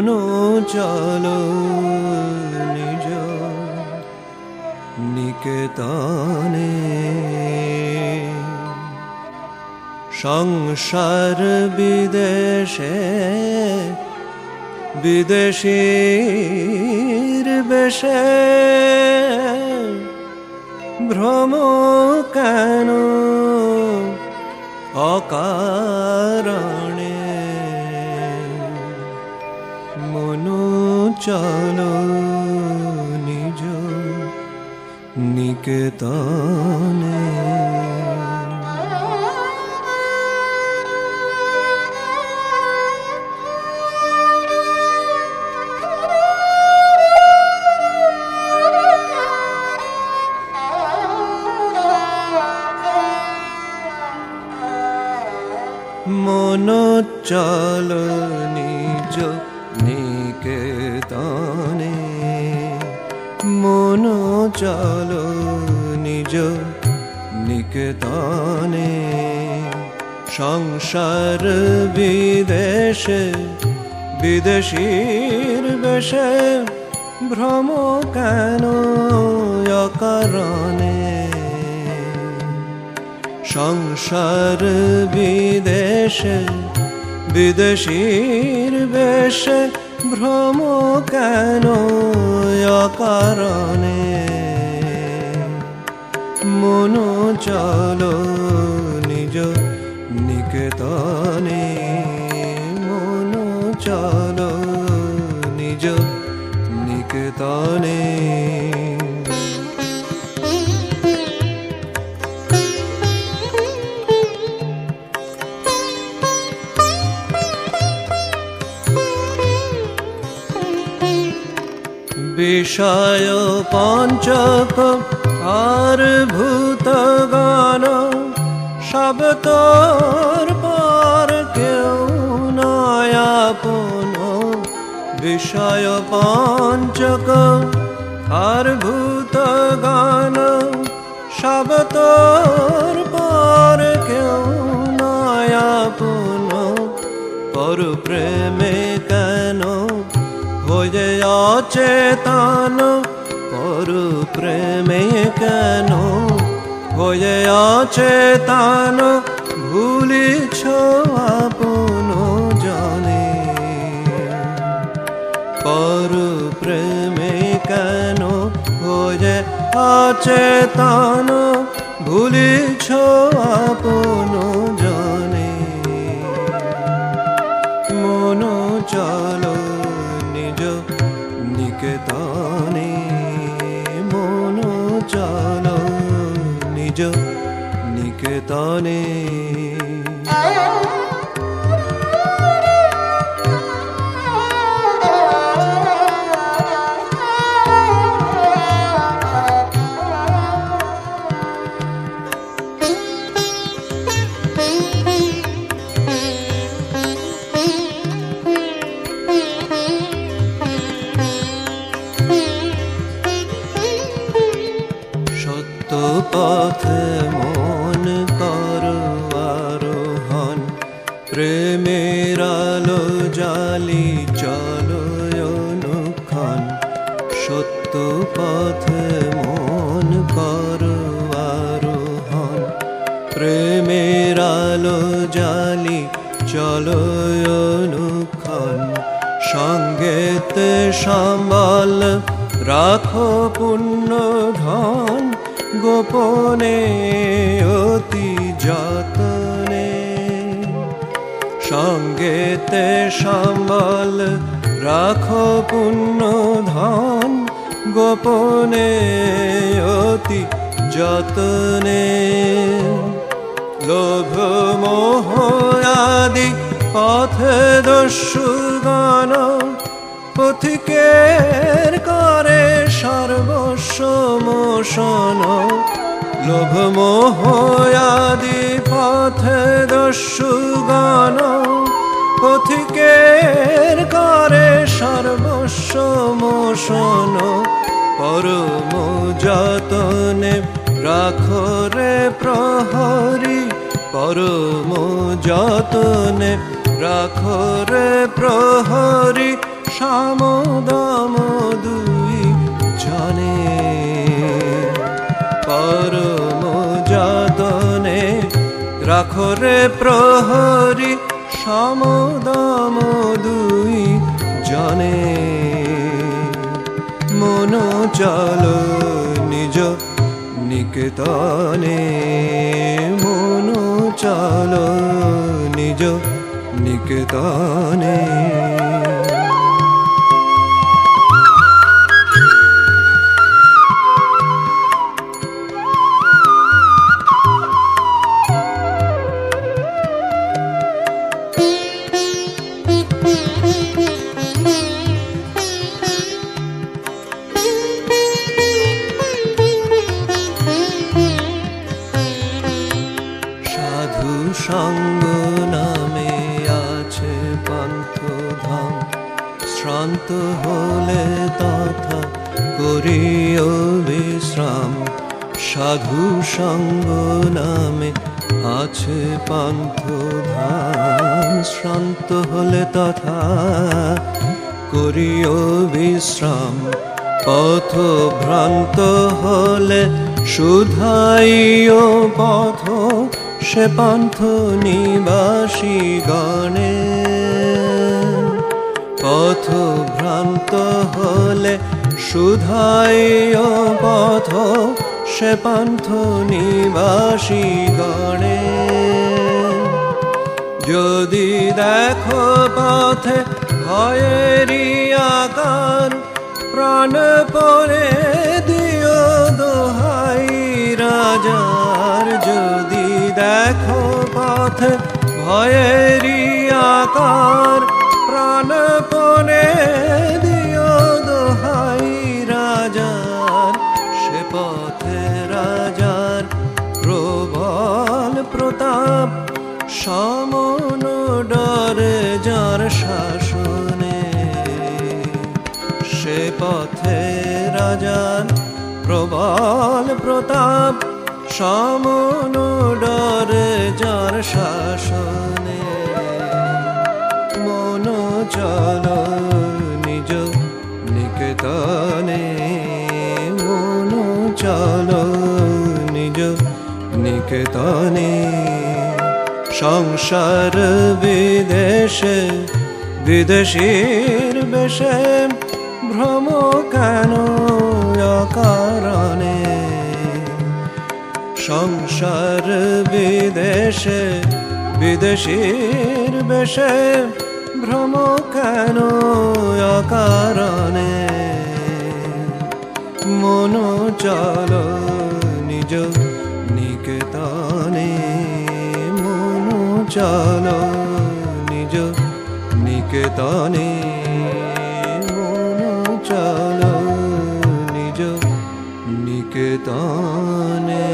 মনো চলো নিজ নিকেতনে সংসার বিদেশে বিদেশীর বেশে ভ্রম কেন অকারণে মনো চলো নিজ নিকেতনে মনো চলো নিজ নিকেতনে মনো চলো নিজ নিকেতনে সংসার বিদেশে বিদেশীর বেশে ভ্রম কেন অকারণে সংসার বিদেশে বিদেশীর বেশে ভ্রম কেন অকারণে মনো চলো নিজ নিকেতনে মনো চলো নিজ নিকেতনে বিষয় পঞ্চক আর ভূতগণ সব তোর পর কেউ নয় আপন বিষয় পঞ্চক আর ভূতগণ সব তোর পর কেউ নয় আপন পর প্রেমে কেন হয়ে অচেতন পর প্রেমে কেন হয়ে অচেতন ভুলিছ আপন জনে পর প্রেমে কেন হয়ে অচেতন ভুলিছ আপন জনে মনো চলো নিজ নিকেতনে মনো চলো নিজ নিকেতনে পথে মন করো আরোহণ প্রেমের আলো জালি চলো অনুক্ষণ সত্য পথে মন করো আরোহণ প্রেমের আলো জালি চলো অনুক্ষণ সঙ্গেতে সম্বল রাখো পুণ্য ধন গোপনে অতি যতনে সঙ্গেতে সম্বল রাখো পুণ্য ধন গোপনে অতি যতনে লোভ মোহ আদি পথে দস্যুগণ পথিকের করে সর্বস্ব মোশন লোভ মোহ আদি পথে দস্যুগণ পথিকের করে সর্বস্ব মোশন পরম যতনে রাখো রে প্রহরী পরম যতনে রাখো রে প্রহরী সাম দাম দুই জনে পরম যতনে রাখো রে প্রহরী সাম দাম দুই জনে মন চলো নিজ নিকেতনে মন চলো নিজ নিকেতনে সাধু সঙ্গ নামে আছে পান্থধাম শ্রান্ত হলে তথা করিও বিশ্রাম সাধু সঙ্গ নামে আছে পান্থধাম শ্রান্ত হলে তথা করিও বিশ্রাম পথ ভ্রান্ত হলে শুধাইও পথ সে পান্থ নিবাসী গণে পথ ভ্রান্ত হলে শুধাইও পথ সে পান্থ নিবাসী গণে যদি দেখো পথে ভয়েরই আকার প্রাণপণে দিও দোহাই রাজার যদি দেখো পথে ভয়েরই আকার প্রাণপণে দিও দোহাই রাজার সে পথে রাজার প্রবল প্রতাপ সমন ডরে যার শাসনে সে পথে রাজার প্রবল প্রতাপ সমন ডরে যার শাসনে মন চলো নিজ নিকেতনে মন চলো নিজ নিকেতনে সংসার বিদেশে বিদেশীর বেশে ভ্রম কেন অকারণে সংসার বিদেশে বিদেশীর বেশে ভ্রম কেন অকারণে মন চলো নিজ নিকেতনে মন চলো নিজ নিকেতনে মন চলো নিজ নিকেতনে